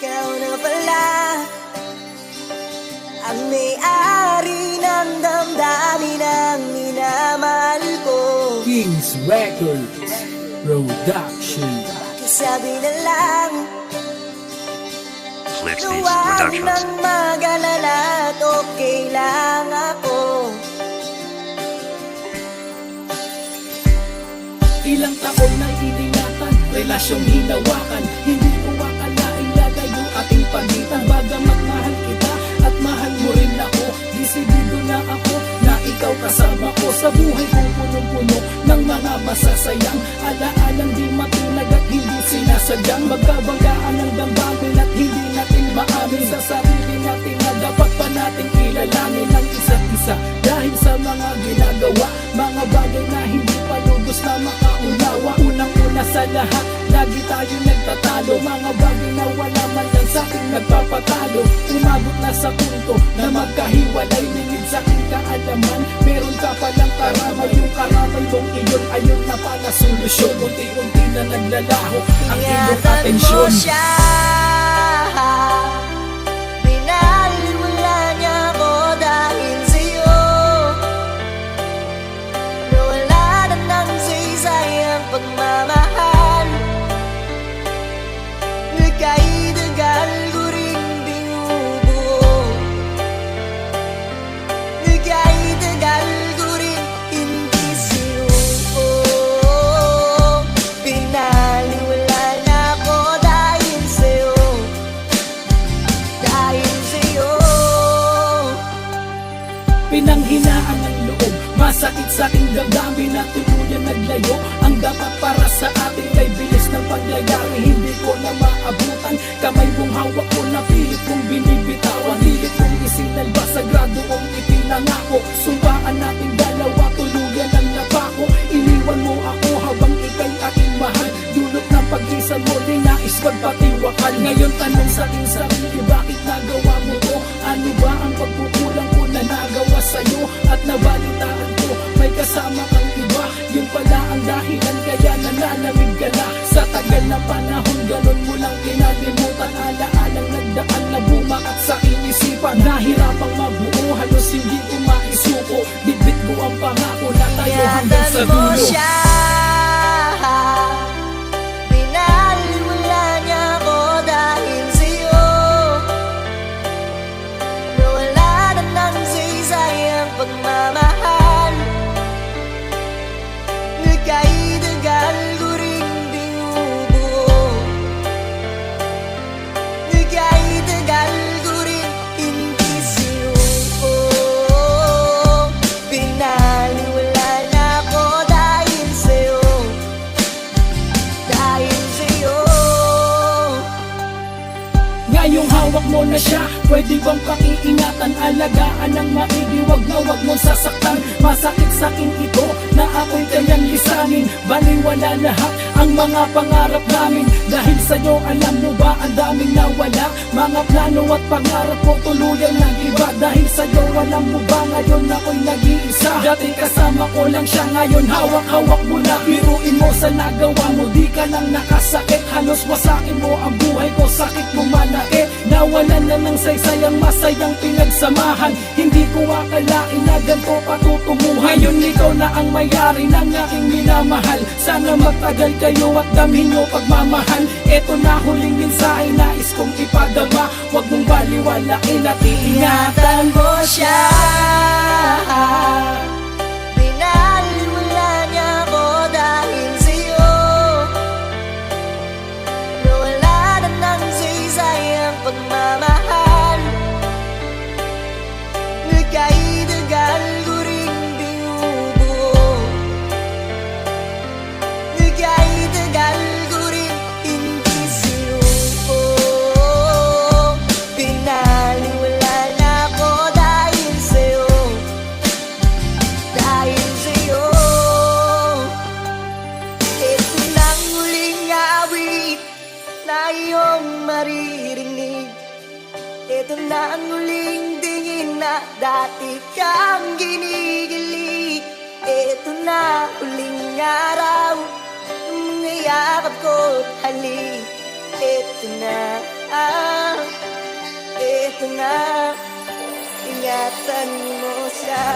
Ikaw na pala ang may-ari ng damdamin ng minamahal ko. Kings Records Production. Sabi na lang, Flipspeeds huwag Productions. nang mag-alala at okay lang ako. Ilang taon na iningatan, relasyong hinawakan. Hindi ko akalaing lalayo ating pagitan. Bagamat mahal kita at mahal mo rin ako, desidido na ako na ikaw kasama ko. Sa buhay ko punong-puno ng mga masasayang alaalang di matinag at hindi sinasadyang. Magkabanggaan ng damdamin at hindi natin maamin sa sarili natin na dapat pa natin kilalanin ng isa't isa. Dahil sa mga ginagawa, mga bagay na hindi pa lubos na makaunawa. Unang-una sa lahat, lagi tayo nagtatalo. Mga bagay na wala man lang sa ating nagpapatalo. Umabot na sa punto na magkahiwalay. Lingid sa aking kaalaman, meron ka palang karamay. Yung karamay mong iyon, ayun na pala solusyon. Unti-unti na naglalaho ang iyong Ingatan mo atensyon. siya, binaliwala niya ako dahil sa'yo. Nawala na ng saysay ang pagmamahal. Nagkaidagal ko rin binubuo. Nagkaidagal ko rin hindi sinuo. Binaliwala na ako dahil sa'yo. Dahil sa'yo. Pinanghinaan ng loob, masakit sa aking damdamin na tuluyan naglayo. Ang dapat para sa atin kay bilis ng pagyayari, hindi ko na maabutan. Kamay mong hawak ko na pilit kong binibitawan. Hilit kong isinalba sa grado kong ipinangako. Sumpaan natin dalawa, tuluyan ang napako. Iniwan mo ako habang ikay aking mahal. Dulot ng pag-isan mo, dinais magpatiwakal. Ngayon tanong sa aking sarili, bakit nagawa mo to? Ano ba ang pagkukulang ko na nagawa sa'yo? At nabalitaan ko, may kasama kang iba. Yun pala ang dahilan kaya nanalamig ka na. Sa tagal na panahon, ganun mo lang kinalimutan. Alaalang nagdaan na bumakat sa inisipan. Nahirapang mabuo, halos hindi ko maisuko. Bitbit ko ang pangako na tayo hanggang sa Ingatan mo dulo. siya, binaliwala niya ako dahil sa'yo. Nawala na ng saysay ang pagmamahal. Nagkaidagal ko rin binubuo. Nagkaidagal ko rin hindi sinuo. Binaliwala na ako dahil sa'yo. Dahil sa'yo. Ngayong hawak mo na siya, pwede bang pakiingatan? Alagaan ng maigi, wag na wag mong sasaktan. Masakit sa akin ito na ako'y kanyang lisanin. Baliwala lahat ang mga pangarap namin. Dahil sa'yo, alam mo ba, ang daming nawala. Mga plano at pangarap ko tuluyan ng iba. Dahil sa'yo, alam mo ba, ngayon ako'y nag-iisa. Dati kasama ko lang siya, ngayon hawak-hawak mo na. Biruin mo sa nagawa mo, di ka lang nakasakit. Halos wasakin mo ang buhay ko, sakit mo manakit. Nawalan na ng saysay ang masayang pinagsamahan. Hindi ko akalain na ganito patutunguhan. Ngayon ikaw na ang may-ari ng aking minamahal. Sana magtagal kayo at damhin nyo pagmamahal. Eto na huling mensahe, nais kong ipadama. Huwag mong baliwalain at iingatan mo siya. Binaliwala niya ako dahil sa'yo. Nawala na ng saysay ang pagmamahal. Nagkaidagal ko rin binubuo. Nagkaidagal ko rin hindi sinuo. Binaliwala na ako dahil sa'yo. Dahil sa'yo. Ito nang huling awit na iyong maririnig. Ito na ang huling tingin na dati kang ginigilig. Ito na huling araw ng mga yakap ko, halik. Ito na ko na ingatan mo siya.